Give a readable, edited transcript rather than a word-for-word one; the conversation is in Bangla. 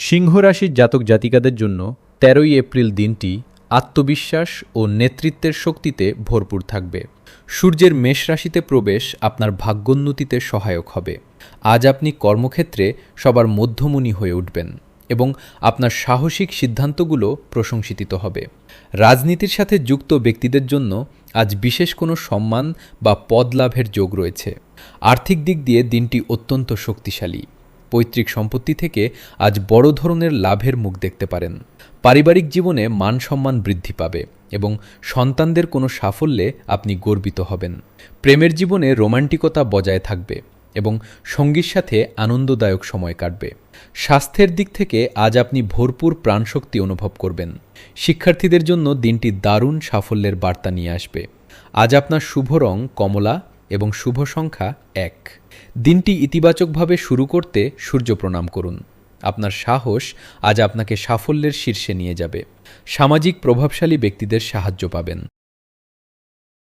সিংহ রাশির জাতক জাতিকাদের জন্য ১৩ই এপ্রিল দিনটি আত্মবিশ্বাস ও নেতৃত্বের শক্তিতে ভরপুর থাকবে। সূর্যের মেষ রাশিতে প্রবেশ আপনার ভাগ্যোন্নতিতে সহায়ক হবে। আজ আপনি কর্মক্ষেত্রে সবার মধ্যমণি হয়ে উঠবেন এবং আপনার সাহসিক সিদ্ধান্তগুলো প্রশংসিত হবে। রাজনীতির সাথে যুক্ত ব্যক্তিদের জন্য আজ বিশেষ কোনো সম্মান বা পদ লাভের যোগ রয়েছে। আর্থিক দিক দিয়ে দিনটি অত্যন্ত শক্তিশালী। পৈতৃক সম্পত্তি থেকে আজ বড় ধরনের লাভের মুখ দেখতে পারেন। পারিবারিক জীবনে মান সম্মান বৃদ্ধি পাবে এবং সন্তানদের কোনো সাফল্যে আপনি গর্বিত হবেন। প্রেমের জীবনে রোমান্টিকতা বজায় থাকবে এবং সঙ্গীর সাথে আনন্দদায়ক সময় কাটবে। স্বাস্থ্যের দিক থেকে আজ আপনি ভরপুর প্রাণশক্তি অনুভব করবেন। শিক্ষার্থীদের জন্য দিনটি দারুণ সাফল্যের বার্তা নিয়ে আসবে। আজ আপনার শুভ রং কমলা এবং শুভ সংখ্যা ১। দিনটি ইতিবাচকভাবে শুরু করতে সূর্য প্রণাম করুন। আপনার সাহস আজ আপনাকে সাফল্যের শীর্ষে নিয়ে যাবে। সামাজিক প্রভাবশালী ব্যক্তিদের সাহায্য পাবেন।